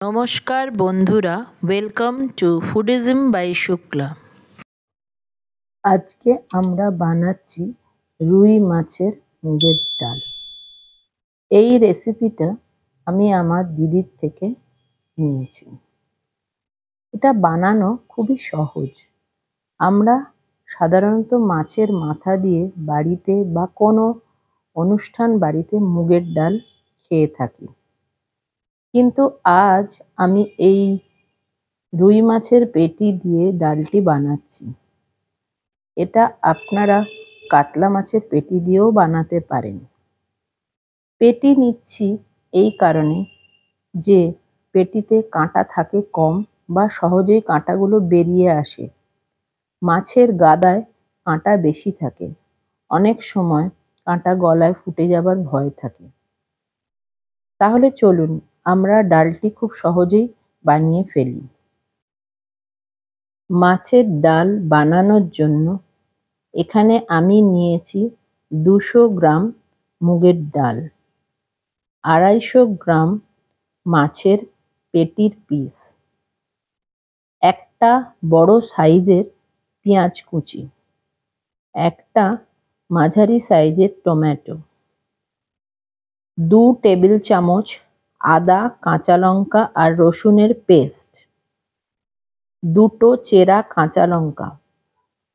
নমস্কার বন্ধুরা, welcome to ফুডিজম by Shukla. আজকে আমরা বানাচ্ছি রুই মাছের মুগের ডাল। এই রেসিপিটা আমি আমার দিদির থেকে নিয়েছি। এটা বানানো খুবই সহজ। আমরা সাধারণত মাছের মাথা দিয়ে বাড়িতে বা কোনো অনুষ্ঠান বাড়িতে মুগের ডাল খেয়ে থাকি, কিন্তু আজ আমি এই রুই মাছের পেটি দিয়ে ডালটি বানাচ্ছি। এটা আপনারা কাতলা মাছের পেটি দিয়েও বানাতে পারেন। পেটি নিচ্ছি এই কারণে যে পেটিতে কাঁটা থাকে কম বা সহজেই কাঁটাগুলো বেরিয়ে আসে। মাছের গাদায় কাঁটা বেশি থাকে, অনেক সময় কাঁটা গলায় ফুটে যাবার ভয় থাকে। তাহলে চলুন আমরা ডালটি খুব সহজেই বানিয়ে ফেলি। মাছের ডাল বানানোর জন্য এখানে আমি নিয়েছি 200 গ্রাম মুগের ডাল, 250 গ্রাম মাছের পেটির পিস, একটা বড় সাইজের পেঁয়াজ কুচি, একটা মাঝারি সাইজের টমেটো, 2 টেবিল চামচ আদা, কাঁচা লঙ্কা আর রসুনের পেস্ট, 2টো চেরা কাঁচা লঙ্কা।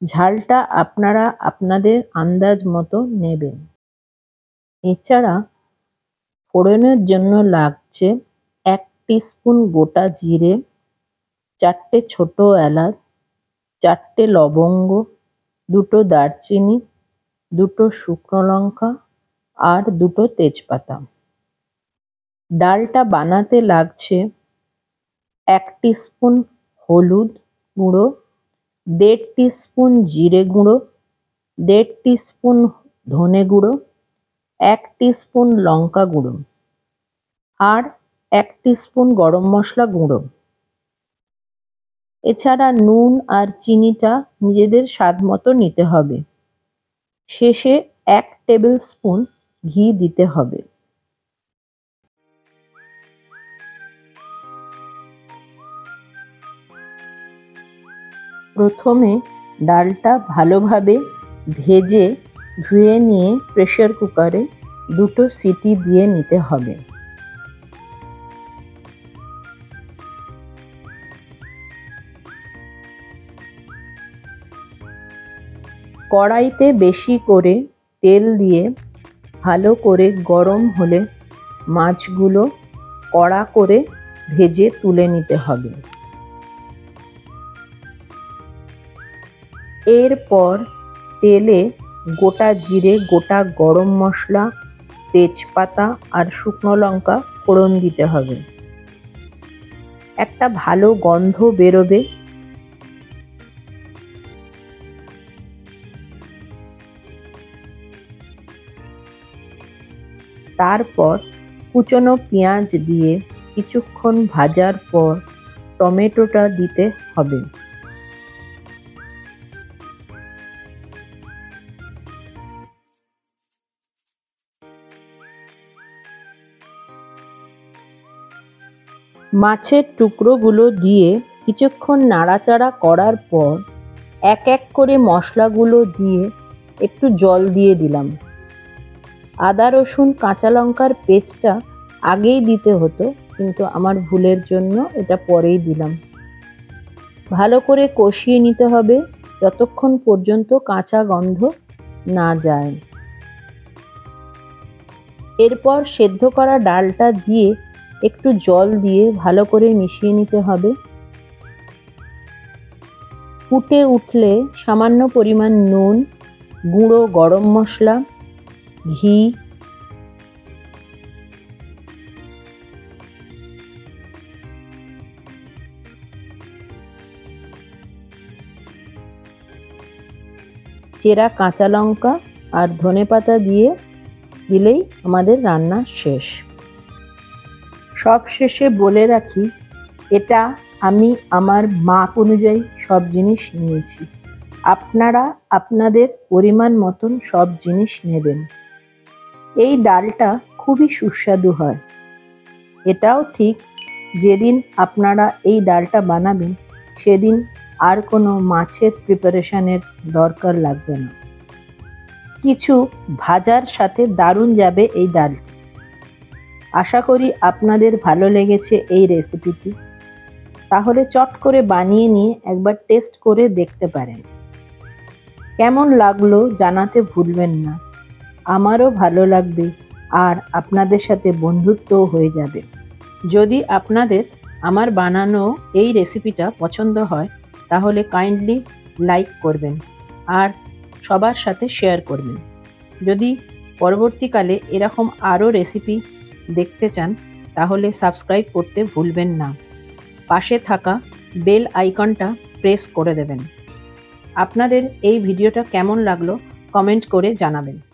ঝালটা আপনারা আপনাদের আন্দাজ মতো নেবেন। এছাড়া ফোড়নের জন্য লাগছে 1 টিস্পুন গোটা জিরে, 4টে ছোট এলাচ, 4টে লবঙ্গ, 2টো দারচিনি, 2টো শুকনো লঙ্কা আর 2টো তেজপাতা। ডালটা বানাতে লাগছে 1 টিস্পুন হলুদ গুঁড়ো, 1.5 টিস্পুন জিরে গুঁড়ো, 1.5 টিস্পুন ধনে গুঁড়ো, 1 টিস্পুন লঙ্কা গুঁড়ো আর 1 টিস্পুন গরম মশলা গুঁড়ো। এছাড়া নুন আর চিনিটা নিজেদের স্বাদ মতো নিতে হবে। শেষে 1 টেবিল স্পুন ঘি দিতে হবে। প্রথমে ডালটা ভালোভাবে ভেজে ধুয়ে নিয়ে প্রেসার কুকারে 2টো সিটি দিয়ে নিতে হবে। কড়াইতে বেশি করে তেল দিয়ে ভালো করে গরম হলে মাছগুলো কড়া করে ভেজে তুলে নিতে হবে। এরপর তেলে গোটা জিরে, গোটা গরম মশলা, তেজপাতা আর শুকনো লঙ্কা ফোড়ন দিতে হবে। একটা ভালো গন্ধ বেরোবে। তারপর কুচনো পেঁয়াজ দিয়ে কিছুক্ষণ ভাজার পর টমেটোটা দিতে হবে। মাছের টুকরোগুলো দিয়ে কিছুক্ষণ নাড়াচাড়া করার পর এক এক করে মশলাগুলো দিয়ে একটু জল দিয়ে দিলাম। আদা, রসুন, কাঁচা লঙ্কার পেস্টটা আগেই দিতে হতো, কিন্তু আমার ভুলের জন্য এটা পরেই দিলাম। ভালো করে কষিয়ে নিতে হবে যতক্ষণ পর্যন্ত কাঁচা গন্ধ না যায়। এরপর সেদ্ধ করা ডালটা দিয়ে একটু জল দিয়ে ভালো করে মিশিয়ে নিতে হবে। ফুটে উঠলে সামান্য পরিমাণ নুন, গুঁড়ো গরম মশলা, ঘি, চেরা কাঁচা লঙ্কা আর ধনেপাতা দিয়ে দিলেই আমাদের রান্না শেষ। সব শেষে বলে রাখি, এটা আমি আমার মাপ অনুযায়ী সব জিনিস নিয়েছি। আপনারা আপনাদের পরিমাণ মতন সব জিনিস নেবেন। এই ডালটা খুবই সুস্বাদু হয়। এটাও ঠিক যেদিন আপনারা এই ডালটা বানাবেন সেদিন আর কোনো মাছের প্রিপারেশনের দরকার লাগবে না। কিছু ভাজার সাথে দারুণ যাবে এই ডালটি। আশা করি আপনাদের ভালো লেগেছে এই রেসিপিটি। তাহলে চট করে বানিয়ে নিয়ে একবার টেস্ট করে দেখতে পারেন। কেমন লাগলো জানাতে ভুলবেন না। আমারও ভালো লাগবে আর আপনাদের সাথে বন্ধুত্বও হয়ে যাবে। যদি আপনাদের আমার বানানো এই রেসিপিটা পছন্দ হয় তাহলে কাইন্ডলি লাইক করবেন আর সবার সাথে শেয়ার করবেন। যদি পরবর্তীকালে এরকম আরও রেসিপি দেখতে চান তাহলে সাবস্ক্রাইব করতে ভুলবেন না। পাশে থাকা বেল আইকনটা প্রেস করে দেবেন। আপনাদের এই ভিডিওটা কেমন লাগলো কমেন্ট করে জানাবেন।